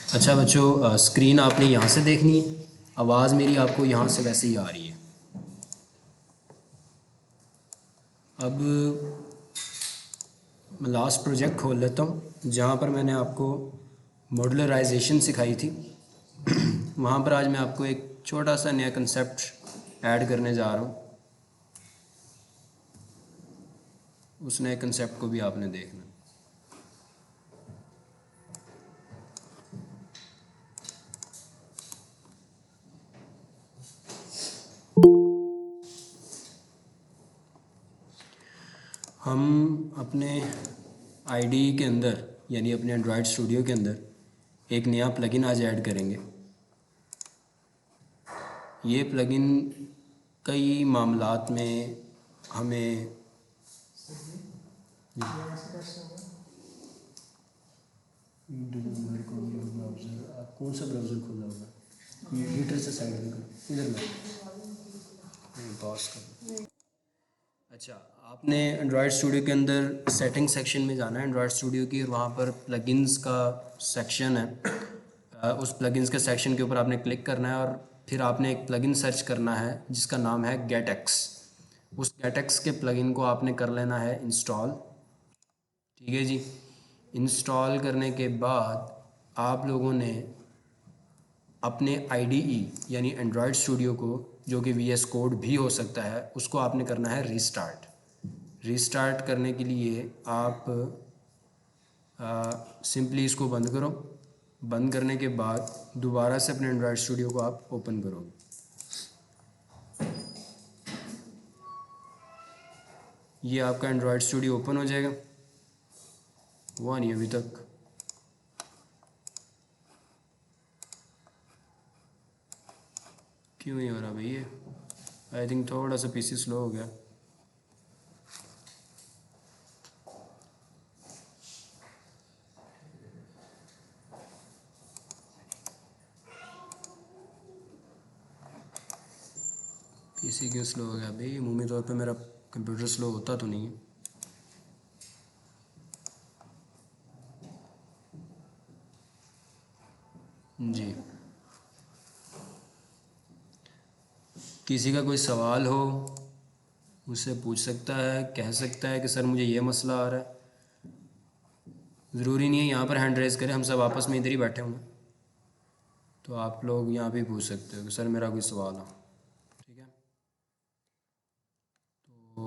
अच्छा बच्चों, स्क्रीन आपने यहाँ से देखनी है। आवाज़ मेरी आपको यहाँ से वैसे ही आ रही है। अब मैं लास्ट प्रोजेक्ट खोल लेता हूँ जहाँ पर मैंने आपको मॉड्यूलराइजेशन सिखाई थी। वहाँ पर आज मैं आपको एक छोटा सा नया कंसेप्ट ऐड करने जा रहा हूँ। उस नए कंसेप्ट को भी आपने देखना। हम अपने आईडी के अंदर यानी अपने एंड्रॉयड स्टूडियो के अंदर एक नया प्लगइन आज ऐड करेंगे। ये प्लगइन कई मामलात में हमें आप कौन सा ब्राउज़र खोला होगा? हीटर से साइड में करो, इधर में पॉज करो। अच्छा, आपने एंड्रॉयड स्टूडियो के अंदर सेटिंग सेक्शन में जाना है एंड्रॉयड स्टूडियो की, और वहाँ पर प्लगइन्स का सेक्शन है। उस प्लगइन्स के सेक्शन के ऊपर आपने क्लिक करना है और फिर आपने एक प्लगइन सर्च करना है जिसका नाम है गेटएक्स। उस गेटएक्स के प्लगइन को आपने कर लेना है इंस्टॉल। ठीक है जी। इंस्टॉल करने के बाद आप लोगों ने अपने आईडीई यानी एंड्रॉयड स्टूडियो को, जो कि वीएस कोड भी हो सकता है, उसको आपने करना है रीस्टार्ट। रीस्टार्ट करने के लिए आप सिंपली इसको बंद करो। बंद करने के बाद दोबारा से अपने एंड्रॉयड स्टूडियो को आप ओपन करोगे। ये आपका एंड्रॉयड स्टूडियो ओपन हो जाएगा। हुआ नहीं अभी तक। क्यों नहीं हो रहा भाई ये? आई थिंक थोड़ा सा पीसी स्लो हो गया। पीसी क्यों स्लो हो गया भाई? अमूमी तौर पे मेरा कंप्यूटर स्लो होता तो नहीं है। जी, किसी का कोई सवाल हो मुझसे पूछ सकता है, कह सकता है कि सर मुझे ये मसला आ रहा है। ज़रूरी नहीं है यहाँ पर हैंड रेज़ करें, हम सब आपस में इधर ही बैठे होंगे, तो आप लोग यहाँ भी पूछ सकते हो कि सर मेरा कोई सवाल हो। ठीक है, तो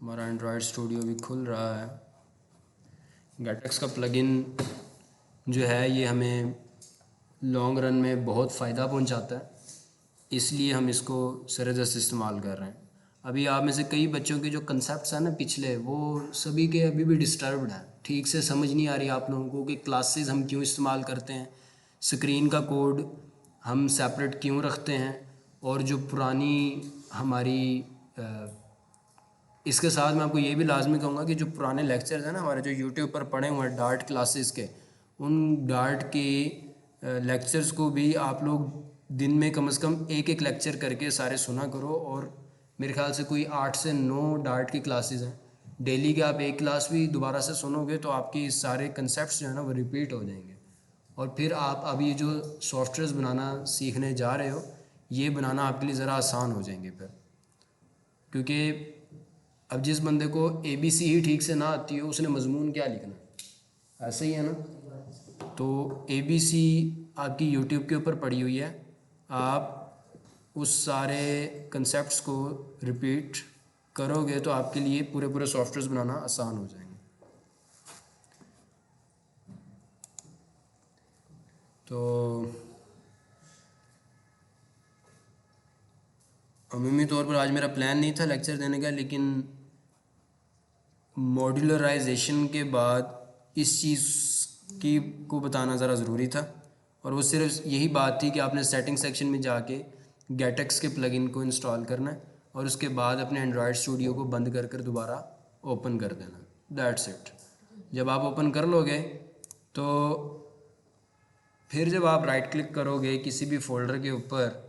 हमारा एंड्रॉयड स्टूडियो भी खुल रहा है। गेटएक्स का प्लगइन जो है ये हमें लॉन्ग रन में बहुत फ़ायदा पहुंचाता है, इसलिए हम इसको सरदस्त इस्तेमाल कर रहे हैं। अभी आप में से कई बच्चों के जो कंसेप्ट्स हैं ना पिछले, वो सभी के अभी भी डिस्टर्ब्ड हैं। ठीक से समझ नहीं आ रही आप लोगों को कि क्लासेस हम क्यों इस्तेमाल करते हैं, स्क्रीन का कोड हम सेपरेट क्यों रखते हैं, और जो पुरानी हमारी इसके साथ मैं आपको ये भी लाजमी कहूँगा कि जो पुराने लेक्चर्स हैं ना हमारे, जो यूट्यूब पर पड़े हुए हैं डार्ट क्लासेस के, उन डार्ट के लेक्चर्स को भी आप लोग दिन में कम से कम एक एक लेक्चर करके सारे सुना करो। और मेरे ख्याल से कोई 8 से 9 डार्ट की क्लासेस हैं। डेली के आप एक क्लास भी दोबारा से सुनोगे तो आपकी सारे कंसेप्ट जो है ना वो रिपीट हो जाएंगे। और फिर आप अभी जो सॉफ्टवेयर्स बनाना सीखने जा रहे हो, ये बनाना आपके लिए ज़रा आसान हो जाएंगे फिर। क्योंकि अब जिस बंदे को ABC ही ठीक से ना आती हो, उसने मजमून क्या लिखना? ऐसे ही है ना। तो ABC आपकी यूट्यूब के ऊपर पड़ी हुई है। आप उस सारे कंसेप्ट्स को रिपीट करोगे तो आपके लिए पूरे पूरे सॉफ्टवेयर्स बनाना आसान हो जाएंगे। तो अमूमी तौर पर आज मेरा प्लान नहीं था लेक्चर देने का, लेकिन मॉड्यूलराइजेशन के बाद इस चीज़ की को बताना ज़रा ज़रूरी था। और वो सिर्फ यही बात थी कि आपने सेटिंग सेक्शन में जाके गेटएक्स के प्लगइन को इंस्टॉल करना है और उसके बाद अपने एंड्रॉयड स्टूडियो को बंद कर कर दोबारा ओपन कर देना। That's it. जब आप ओपन कर लोगे तो फिर जब आप राइट क्लिक करोगे किसी भी फोल्डर के ऊपर,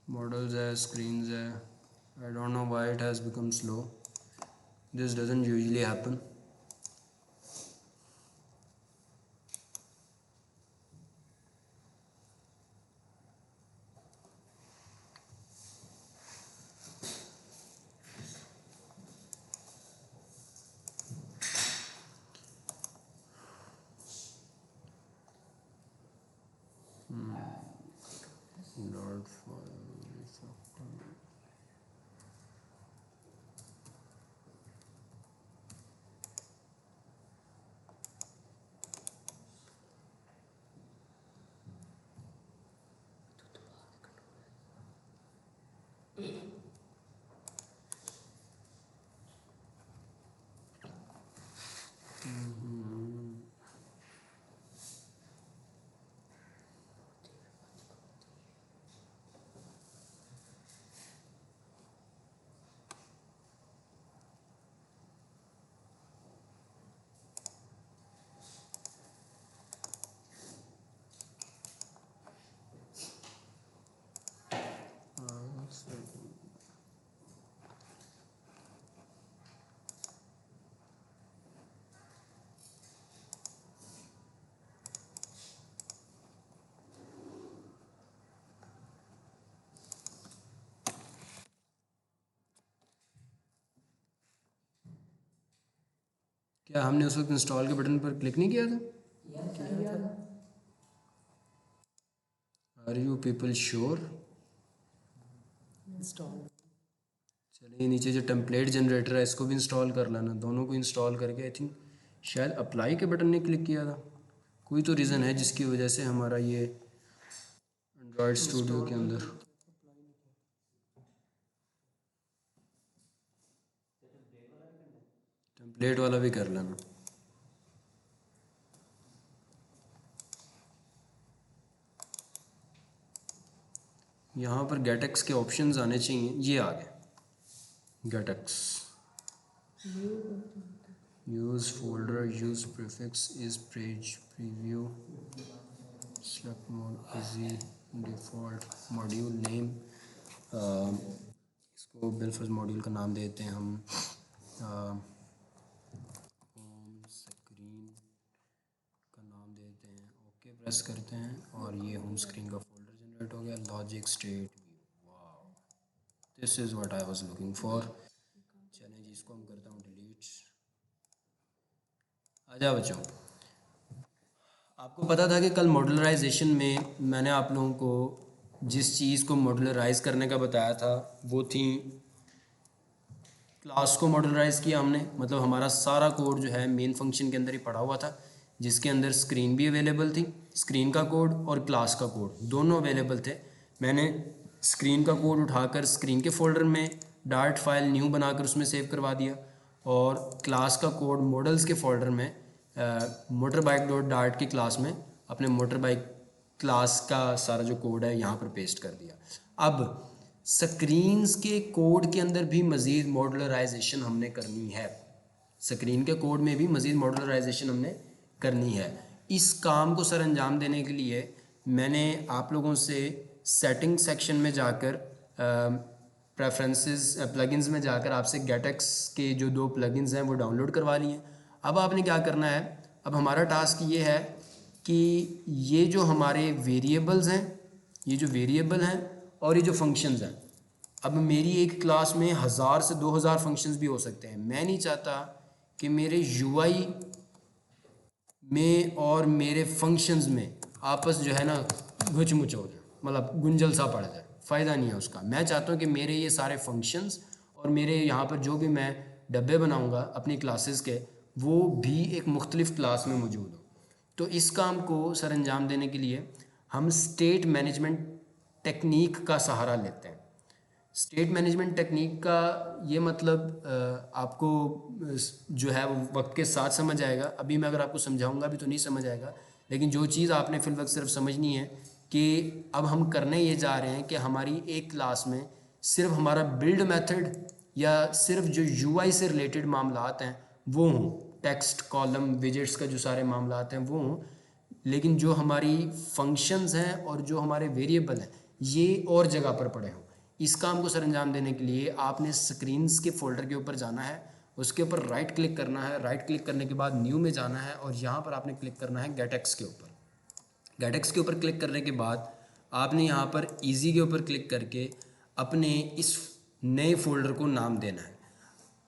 मॉडल्स है, स्क्रीन्स है, I don't know why it has become slow. This doesn't usually happen. Not for क्या हमने उस वक्त इंस्टॉल के बटन पर क्लिक नहीं किया था? Are you people sure? चलिए नीचे जो टेम्पलेट जनरेटर है इसको भी इंस्टॉल कर लेना, दोनों को इंस्टॉल करके। आई थिंक शायद अप्लाई के बटन ने क्लिक किया था, कोई तो रीज़न है जिसकी वजह से हमारा ये एंड्रॉयड स्टूडियो के अंदर टेम्पलेट वाला भी कर लेना। यहाँ पर गेटेक्स के ऑप्शंस आने चाहिए, ये आ गए गेटेक्स। Use folder, use prefix, is page preview, select mode easy, default module name, इसको बिलफर्स मॉड्यूल का नाम देते हैं हम, होम स्क्रीन का नाम देते हैं, ओके प्रेस करते हैं और ये होम स्क्रीन का फोल्डर जनरेट हो गया। Logic state view, wow, this is what I was looking for. चलें जी, इसको हम करता हूँ डिलीट। आजा बच्चों, आपको पता था कि कल मॉड्यूलराइजेशन में मैंने आप लोगों को जिस चीज़ को मॉड्यूलराइज करने का बताया था वो थी क्लास को मॉड्यूलराइज किया हमने। मतलब हमारा सारा कोड जो है मेन फंक्शन के अंदर ही पड़ा हुआ था, जिसके अंदर स्क्रीन भी अवेलेबल थी, स्क्रीन का कोड और क्लास का कोड दोनों अवेलेबल थे। मैंने स्क्रीन का कोड उठाकर स्क्रीन के फोल्डर में डार्ट फाइल न्यू बनाकर उसमें सेव करवा दिया, और क्लास का कोड मॉडल्स के फोल्डर में मोटर बाइक डॉट डार्ट की क्लास में अपने मोटर बाइक क्लास का सारा जो कोड है यहाँ पर पेस्ट कर दिया। अब स्क्रीन्स के कोड के अंदर भी मज़ीद मॉड्यूलराइजेशन हमने करनी है, स्क्रीन के कोड में भी मज़ीद मॉड्यूलराइजेशन हमने करनी है। इस काम को सर अंजाम देने के लिए मैंने आप लोगों से सेटिंग सेक्शन में जाकर प्रेफरेंसेस प्लगइन्स में जाकर आपसे गेटेक्स के जो 2 प्लगइन्स हैं वो डाउनलोड करवा लिए। अब आपने क्या करना है, अब हमारा टास्क ये है कि ये जो हमारे वेरिएबल्स हैं, ये जो वेरिएबल हैं और ये जो फंक्शंस हैं, अब मेरी एक क्लास में 1000 से 2000 फंक्शंस भी हो सकते हैं। मैं नहीं चाहता कि मेरे यूआई में और मेरे फंक्शंस में आपस जो है ना घुचमुच हो जाए, मतलब गुंजल सा पड़ जाए, फ़ायदा नहीं है उसका। मैं चाहता हूँ कि मेरे ये सारे फंक्शंस और मेरे यहाँ पर जो भी मैं डब्बे बनाऊँगा अपनी क्लासेस के, वो भी एक मुख्तलिफ़ क्लास में मौजूद हो। तो इस काम को सर अंजाम देने के लिए हम स्टेट मैनेजमेंट टेक्निक का सहारा लेते हैं। स्टेट मैनेजमेंट टेक्निक का ये मतलब आपको जो है वो वक्त के साथ समझ आएगा। अभी मैं अगर आपको समझाऊंगा भी तो नहीं समझ आएगा, लेकिन जो चीज़ आपने फिल वक्त सिर्फ समझनी है कि अब हम करने ये जा रहे हैं कि हमारी एक क्लास में सिर्फ हमारा बिल्ड मेथड या सिर्फ जो यूआई से रिलेटेड मामलात हैं वो हों, टेक्स्ट कॉलम विजेट्स का जो सारे मामलात हैं वो हों, लेकिन जो हमारी फंक्शंस हैं और जो हमारे वेरिएबल हैं ये और जगह पर पड़े हों। इस काम को सर अंजाम देने के लिए आपने स्क्रीन्स के फोल्डर के ऊपर जाना है, उसके ऊपर राइट क्लिक करना है, राइट क्लिक करने के बाद न्यू में जाना है और यहाँ पर आपने क्लिक करना है गेटएक्स के ऊपर। गेटएक्स के ऊपर क्लिक करने के बाद आपने यहाँ पर ईजी के ऊपर क्लिक करके अपने इस नए फोल्डर को नाम देना है।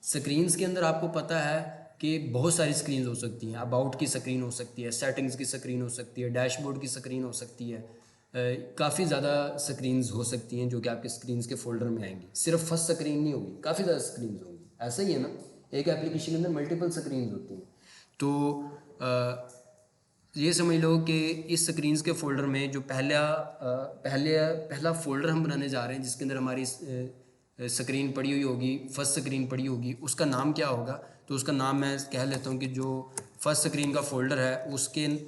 स्क्रीन्स के अंदर आपको पता है कि बहुत सारी स्क्रीन हो सकती हैं। अबाउट की स्क्रीन हो सकती है, सेटिंग्स की स्क्रीन हो सकती है, डैशबोर्ड की स्क्रीन हो सकती है, काफ़ी ज़्यादा स्क्रीन्स हो सकती हैं जो कि आपके स्क्रीन्स के फोल्डर में आएंगी। सिर्फ फर्स्ट स्क्रीन नहीं होगी, काफ़ी ज़्यादा स्क्रीन्स होंगी। ऐसा ही है ना, एक एप्लीकेशन के अंदर मल्टीपल स्क्रीन्स होती हैं। तो ये समझ लो कि इस स्क्रीन्स के फोल्डर में जो पहला फोल्डर हम बनाने जा रहे हैं जिसके अंदर हमारी स्क्रीन पड़ी हुई होगी, फर्स्ट स्क्रीन पड़ी होगी, उसका नाम क्या होगा? तो उसका नाम मैं कह लेता हूँ कि जो फर्स्ट स्क्रीन का फोल्डर है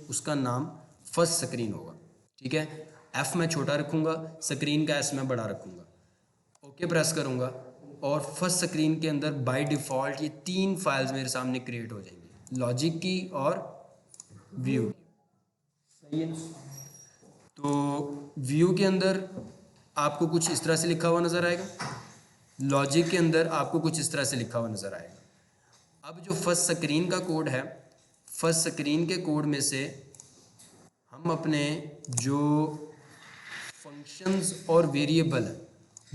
उसका नाम फर्स्ट स्क्रीन होगा। ठीक है, एफ़ मैं छोटा रखूँगा, स्क्रीन का एस मैं बड़ा रखूँगा। ओके प्रेस करूँगा और फर्स्ट स्क्रीन के अंदर बाय डिफ़ॉल्ट ये 3 फाइल्स मेरे सामने क्रिएट हो जाएंगी, लॉजिक की और व्यू। सही है। तो व्यू के अंदर आपको कुछ इस तरह से लिखा हुआ नज़र आएगा, लॉजिक के अंदर आपको कुछ इस तरह से लिखा हुआ नज़र आएगा। अब जो फर्स्ट स्क्रीन का कोड है, फर्स्ट स्क्रीन के कोड में से हम अपने जो फंक्शंस और वेरिएबल है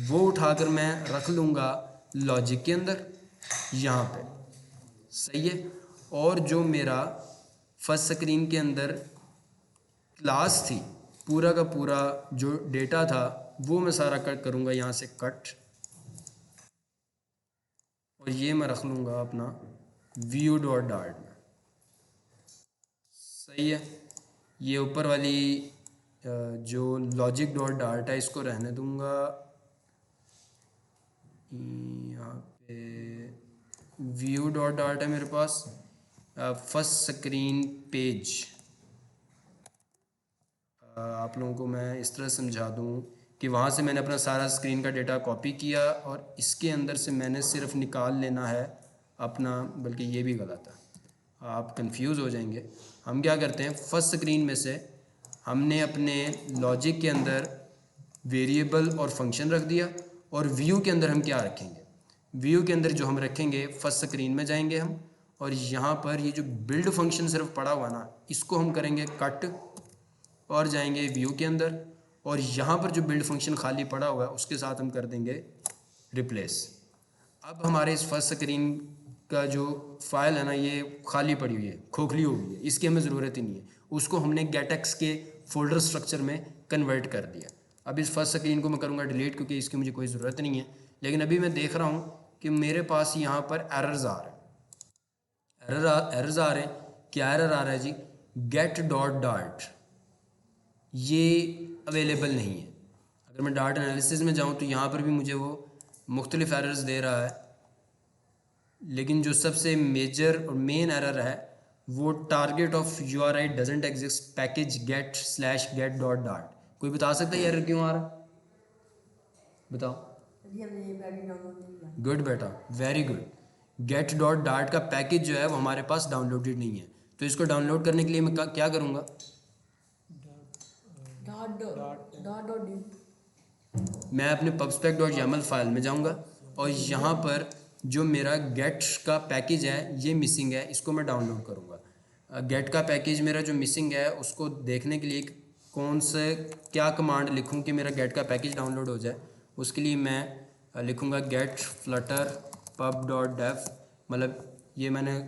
वो उठाकर मैं रख लूँगा लॉजिक के अंदर यहाँ पे। सही है। और जो मेरा फर्स्ट स्क्रीन के अंदर क्लास थी, पूरा का पूरा जो डेटा था वो मैं सारा कट करूँगा यहाँ से कट, और ये मैं रख लूँगा अपना व्यू डॉट डार्ट में। सही है। ये ऊपर वाली जो लॉजिक डॉट डार्ट है इसको रहने दूँगा यहाँ पे। व्यू डॉट डार्ट है मेरे पास, फर्स्ट स्क्रीन पेज। आप लोगों को मैं इस तरह समझा दूँ कि वहाँ से मैंने अपना सारा स्क्रीन का डेटा कॉपी किया और इसके अंदर से मैंने सिर्फ निकाल लेना है अपना, बल्कि ये भी गलत है, आप कंफ्यूज हो जाएंगे। हम क्या करते हैं, फर्स्ट स्क्रीन में से हमने अपने लॉजिक के अंदर वेरिएबल और फंक्शन रख दिया, और व्यू के अंदर हम क्या रखेंगे, व्यू के अंदर जो हम रखेंगे फर्स्ट स्क्रीन में जाएंगे हम, और यहाँ पर ये जो बिल्ड फंक्शन सिर्फ पड़ा हुआ ना, इसको हम करेंगे कट और जाएंगे व्यू के अंदर, और यहाँ पर जो बिल्ड फंक्शन खाली पड़ा हुआ है उसके साथ हम कर देंगे रिप्लेस। अब हमारे इस फर्स्ट स्क्रीन का जो फाइल है ना ये खाली पड़ी हुई है, खोखली हो गई है, इसकी हमें ज़रूरत ही नहीं है, उसको हमने गेटएक्स के फोल्डर स्ट्रक्चर में कन्वर्ट कर दिया। अब इस फर्स्ट स्क्रीन को मैं करूँगा डिलीट क्योंकि इसकी मुझे कोई ज़रूरत नहीं है। लेकिन अभी मैं देख रहा हूँ कि मेरे पास यहाँ पर एरर्स आ रहे हैं, एरर्स आ रहे हैं। क्या एरर आ रहा है जी? गेट डॉट डार्ट ये अवेलेबल नहीं है। अगर मैं डार्ट एनालिसिस में जाऊँ तो यहाँ पर भी मुझे वो मुख्तलिफ एरर्स दे रहा है, लेकिन जो सबसे मेजर और मेन एरर है वो target of URI doesn't exist package get slash get dot dart. कोई बता सकता है एरर क्यों आ रहा है? बताओ। गुड बेटा, very good. Get dot dart का पैकेज जो है वो हमारे पास डाउनलोडेड नहीं है, तो इसको डाउनलोड करने के लिए मैं क्या करूँगा, मैं अपने pubspec.yaml फाइल में जाऊंगा और यहाँ पर जो मेरा गेट का पैकेज है ये मिसिंग है, इसको मैं डाउनलोड करूँगा। गेट का पैकेज मेरा जो मिसिंग है उसको देखने के लिए कौन से क्या कमांड लिखूँ कि मेरा गेट का पैकेज डाउनलोड हो जाए, उसके लिए मैं लिखूँगा गेट फ्लटर pub.dev, मतलब ये मैंने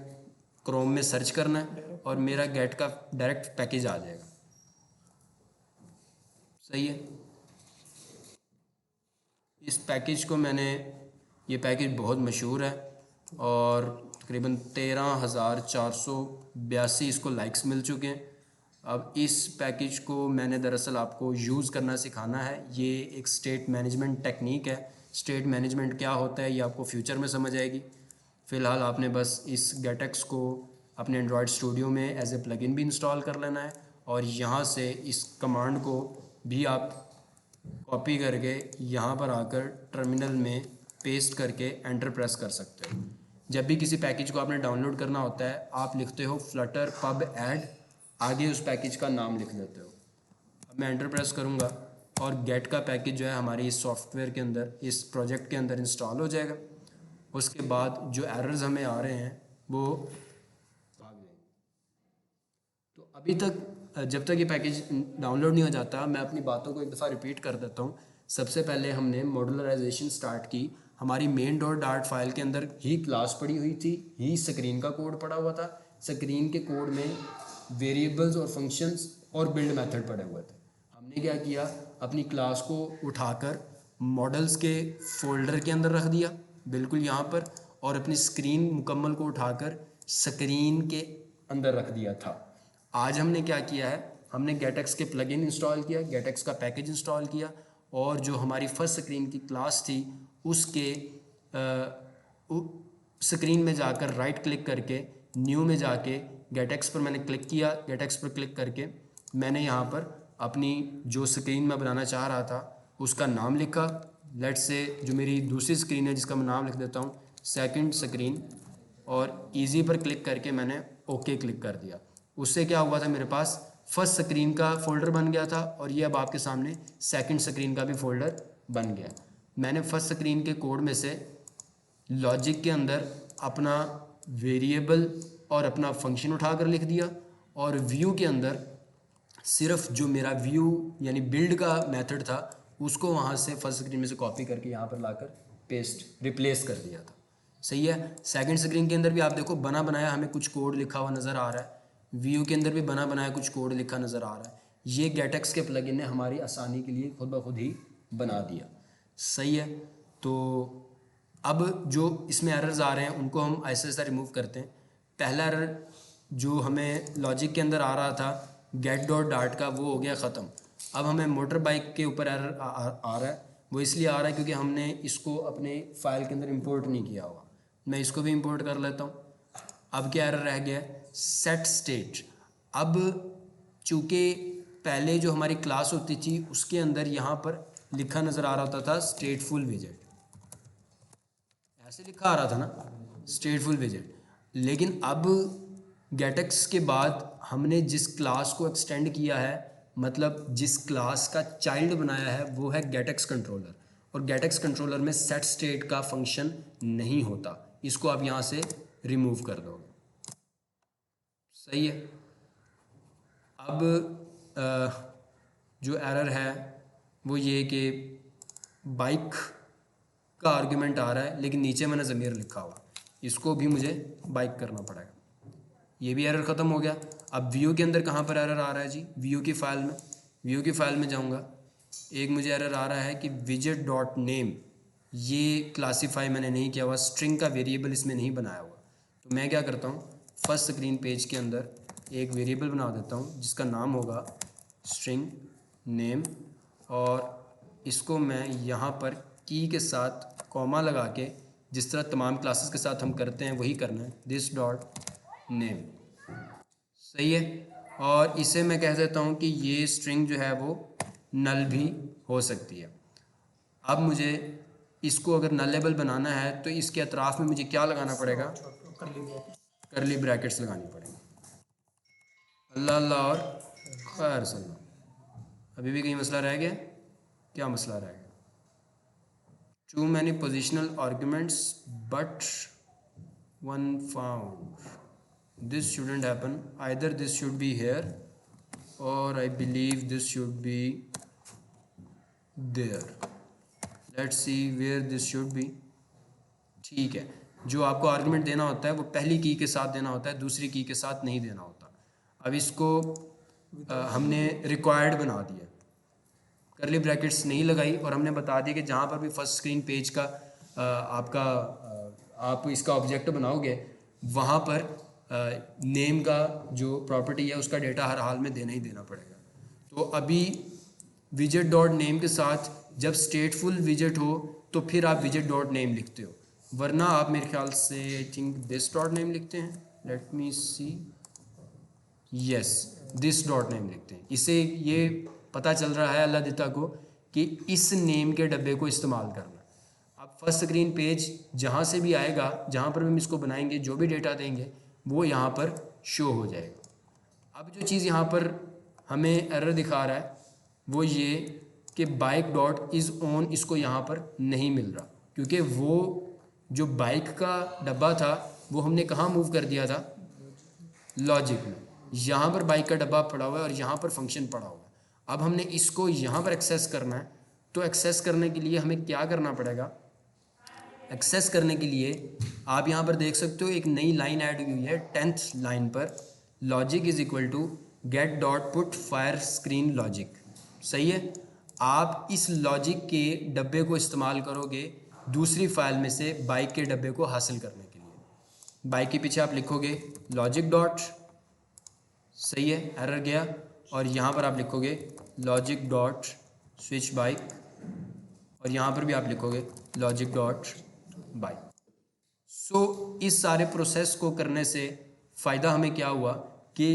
क्रोम में सर्च करना है और मेरा गेट का डायरेक्ट पैकेज आ जाएगा। सही है। इस पैकेज को मैंने, ये पैकेज बहुत मशहूर है और तकरीबन 13,482 इसको लाइक्स मिल चुके हैं। अब इस पैकेज को मैंने दरअसल आपको यूज़ करना सिखाना है। ये एक स्टेट मैनेजमेंट टेक्निक है। स्टेट मैनेजमेंट क्या होता है ये आपको फ्यूचर में समझ आएगी। फ़िलहाल आपने बस इस गेटएक्स को अपने एंड्रॉयड स्टूडियो में एज ए प्लगइन भी इंस्टॉल कर लेना है और यहाँ से इस कमांड को भी आप कॉपी करके यहाँ पर आकर टर्मिनल में पेस्ट करके एंटर प्रेस कर सकते हो। जब भी किसी पैकेज को आपने डाउनलोड करना होता है आप लिखते हो फ्लटर पब ऐड, आगे उस पैकेज का नाम लिख देते हो। अब मैं एंटर प्रेस करूँगा और गेट का पैकेज जो है हमारी इस सॉफ्टवेयर के अंदर, इस प्रोजेक्ट के अंदर इंस्टॉल हो जाएगा। उसके बाद जो एरर्स हमें आ रहे हैं वो भाग जाएंगे। तो अभी तक जब तक ये पैकेज डाउनलोड नहीं हो जाता, मैं अपनी बातों को एक दफ़ा रिपीट कर देता हूँ। सबसे पहले हमने मॉड्यूलराइजेशन स्टार्ट की। हमारी मेन डॉट डार्ट फाइल के अंदर ही क्लास पड़ी हुई थी, ही स्क्रीन का कोड पड़ा हुआ था। स्क्रीन के कोड में वेरिएबल्स और फंक्शंस और बिल्ड मेथड पड़े हुए थे। हमने क्या किया, अपनी क्लास को उठाकर मॉडल्स के फोल्डर के अंदर रख दिया, बिल्कुल यहाँ पर, और अपनी स्क्रीन मुकम्मल को उठाकर स्क्रीन के अंदर रख दिया था। आज हमने क्या किया है, हमने गेटएक्स के प्लगइन इंस्टॉल किया, गेटएक्स का पैकेज इंस्टॉल किया, और जो हमारी फर्स्ट स्क्रीन की क्लास थी उसके स्क्रीन में जाकर राइट क्लिक करके न्यू में जाके गेटएक्स पर मैंने क्लिक किया। गेटएक्स पर क्लिक करके मैंने यहाँ पर अपनी जो स्क्रीन मैं बनाना चाह रहा था उसका नाम लिखा। लेट्स से जो मेरी दूसरी स्क्रीन है जिसका मैं नाम लिख देता हूँ सेकंड स्क्रीन, और इजी पर क्लिक करके मैंने ओके क्लिक कर दिया। उससे क्या हुआ था, मेरे पास फर्स्ट स्क्रीन का फोल्डर बन गया था, और ये अब आपके सामने सेकंड स्क्रीन का भी फोल्डर बन गया। मैंने फर्स्ट स्क्रीन के कोड में से लॉजिक के अंदर अपना वेरिएबल और अपना फंक्शन उठाकर लिख दिया, और व्यू के अंदर सिर्फ जो मेरा व्यू यानी बिल्ड का मेथड था उसको वहाँ से फर्स्ट स्क्रीन में से कॉपी करके यहाँ पर लाकर पेस्ट रिप्लेस कर दिया था। सही है। सेकंड स्क्रीन के अंदर भी आप देखो बना बनाया हमें कुछ कोड लिखा हुआ नज़र आ रहा है, व्यू के अंदर भी बना बनाया कुछ कोड लिखा नज़र आ रहा है। ये गेटएक्स के प्लगइन ने हमारी आसानी के लिए खुद ब खुद ही बना दिया। सही है। तो अब जो इसमें एरर्स आ रहे हैं उनको हम ऐसे ऐसा रिमूव करते हैं। पहला एरर जो हमें लॉजिक के अंदर आ रहा था गेट डॉट डार्ट का, वो हो गया ख़त्म। अब हमें मोटर बाइक के ऊपर एरर आ रहा है। वो इसलिए आ रहा है क्योंकि हमने इसको अपने फाइल के अंदर इंपोर्ट नहीं किया हुआ। मैं इसको भी इंपोर्ट कर लेता हूँ। अब क्या एरर रह गया है, सेट स्टेट। अब चूँकि पहले जो हमारी क्लास होती थी उसके अंदर यहाँ पर लिखा नज़र आ रहा होता था स्टेटफुल विजेट, ऐसे लिखा आ रहा था ना स्टेटफुल विजेट। लेकिन अब गेटएक्स के बाद हमने जिस क्लास को एक्सटेंड किया है, मतलब जिस क्लास का चाइल्ड बनाया है, वो है गेटएक्स कंट्रोलर, और गेटएक्स कंट्रोलर में सेट स्टेट का फंक्शन नहीं होता। इसको आप यहाँ से रिमूव कर दोगे। सही है। अब जो एरर है वो ये कि बाइक का आर्गुमेंट आ रहा है लेकिन नीचे मैंने ज़मीर लिखा हुआ, इसको भी मुझे बाइक करना पड़ेगा। ये भी एरर ख़त्म हो गया। अब व्यू के अंदर कहाँ पर एरर आ रहा है जी, व्यू की फ़ाइल में। व्यू की फ़ाइल में जाऊँगा, एक मुझे एरर आ रहा है कि विजेट डॉट नेम, ये क्लासीफाई मैंने नहीं किया हुआ, स्ट्रिंग का वेरिएबल इसमें नहीं बनाया हुआ। तो मैं क्या करता हूँ, फर्स्ट स्क्रीन पेज के अंदर एक वेरिएबल बना देता हूँ जिसका नाम होगा स्ट्रिंग नेम, और इसको मैं यहाँ पर की के साथ कॉमा लगा के, जिस तरह तमाम क्लासेस के साथ हम करते हैं वही करना है, दिस डॉट नेम। सही है। और इसे मैं कह देता हूँ कि ये स्ट्रिंग जो है वो नल भी हो सकती है। अब मुझे इसको अगर नलेबल बनाना है तो इसके अतराफ़ में मुझे क्या लगाना पड़ेगा, करली ब्रैकेट्स लगानी पड़ेगी। अल्लाह अल्लाह और खैर सल्ला। अभी भी कहीं मसला रह गया, क्या मसला रह गया? Too many positional arguments but one found. This shouldn't happen. Either this should be here or I believe this should be there. Let's see where this should be. ठीक है, जो आपको आर्गुमेंट देना होता है वो पहली की के साथ देना होता है, दूसरी की के साथ नहीं देना होता। अब इसको हमने रिक्वायर्ड बना दिया, करली ब्रैकेट्स नहीं लगाई, और हमने बता दिया कि जहाँ पर भी फर्स्ट स्क्रीन पेज का आप इसका ऑब्जेक्ट बनाओगे वहाँ पर नेम का जो प्रॉपर्टी है उसका डेटा हर हाल में देना ही देना पड़ेगा। तो अभी विजेट डॉट नेम के साथ जब स्टेटफुल विजेट हो तो फिर आप विजेट डॉट नेम लिखते हो, वरना आप मेरे ख्याल से I think this dot name लिखते हैं। Let me see, yes this dot name लिखते हैं। इससे ये पता चल रहा है अल्लाह दिता को कि इस नेम के डब्बे को इस्तेमाल करना। अब फर्स्ट स्क्रीन पेज जहाँ से भी आएगा, जहाँ पर भी हम इसको बनाएंगे, जो भी डेटा देंगे वो यहाँ पर शो हो जाएगा। अब जो चीज़ यहाँ पर हमें एरर दिखा रहा है वो ये कि बाइक डॉट इज़ ऑन इसको यहाँ पर नहीं मिल रहा, क्योंकि वो जो बाइक का डब्बा था वो हमने कहाँ मूव कर दिया था, लॉजिक में। यहाँ पर बाइक का डब्बा पड़ा हुआ है और यहाँ पर फंक्शन पड़ा हुआ है। अब हमने इसको यहाँ पर एक्सेस करना है, तो एक्सेस करने के लिए हमें क्या करना पड़ेगा, एक्सेस करने के लिए आप यहाँ पर देख सकते हो एक नई लाइन ऐड हुई है 10th लाइन पर, logic is equal to get dot put fire screen logic. सही है, आप इस लॉजिक के डब्बे को इस्तेमाल करोगे दूसरी फाइल में से बाइक के डब्बे को हासिल करने के लिए। बाइक के पीछे आप लिखोगे लॉजिक डॉट, सही है, एरर गया, और यहाँ पर आप लिखोगे लॉजिक डॉट स्विच बाइक, और यहाँ पर भी आप लिखोगे लॉजिक डॉट बाइक। सो इस सारे प्रोसेस को करने से फ़ायदा हमें क्या हुआ कि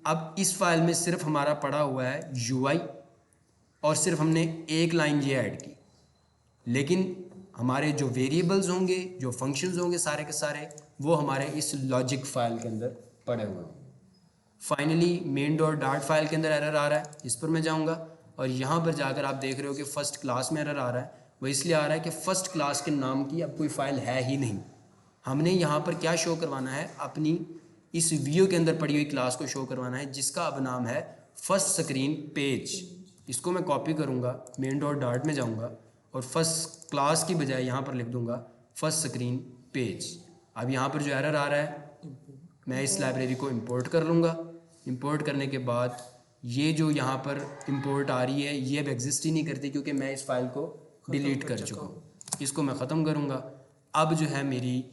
अब इस फाइल में सिर्फ हमारा पड़ा हुआ है यूआई, और सिर्फ हमने एक लाइन ये ऐड की, लेकिन हमारे जो वेरिएबल्स होंगे, जो फंक्शंस होंगे, सारे के सारे वो हमारे इस लॉजिक फाइल के अंदर पड़े हुए हैं। Finally main dot dart file के अंदर एरर आ रहा है, इस पर मैं जाऊंगा, और यहाँ पर जाकर आप देख रहे हो कि फर्स्ट क्लास में एरर आ रहा है। वो इसलिए आ रहा है कि फर्स्ट क्लास के नाम की अब कोई फाइल है ही नहीं। हमने यहाँ पर क्या शो करवाना है, अपनी इस व्यू के अंदर पड़ी हुई क्लास को शो करवाना है, जिसका अब नाम है फर्स्ट स्क्रीन पेज। इसको मैं कॉपी करूँगा, मेन डॉट डार्ट में जाऊँगा और फर्स्ट क्लास की बजाय यहाँ पर लिख दूँगा फर्स्ट स्क्रीन पेज। अब यहाँ पर जो एरर आ रहा है, मैं इस लाइब्रेरी को इंपोर्ट कर लूँगा। इंपोर्ट करने के बाद ये जो यहाँ पर इंपोर्ट आ रही है ये अब एग्जिस्ट ही नहीं करती, क्योंकि मैं इस फाइल को डिलीट कर चुका हूँ। इसको मैं ख़त्म करूँगा। अब जो है मेरी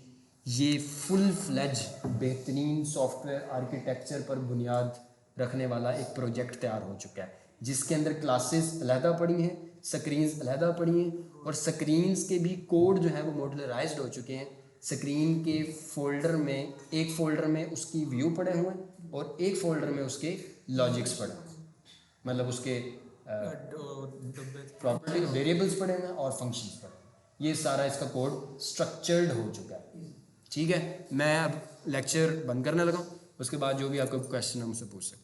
ये फुल फ्लेज बेहतरीन सॉफ्टवेयर आर्किटेक्चर पर बुनियाद रखने वाला एक प्रोजेक्ट तैयार हो चुका है, जिसके अंदर क्लासेस अलहदा पड़ी हैं, स्क्रीन्स अलहदा पड़ी हैं, और स्क्रीन्स के भी कोड जो है वो मॉड्यूलराइज्ड हो चुके हैं। स्क्रीन के फोल्डर में, एक फ़ोल्डर में उसकी व्यू पड़े हुए हैं और एक फ़ोल्डर में उसके लॉजिक्स पड़े हुए हैं, मतलब उसके प्रॉपर्टी वेरिएबल्स पड़े हुए हैं और फंक्शंस पड़े हुए हैं। ये सारा इसका कोड स्ट्रक्चर्ड हो चुका है। ठीक है, मैं अब लेक्चर बंद करने लगा, उसके बाद जो भी आपको क्वेश्चन है मुझसे पूछ सकते हैं।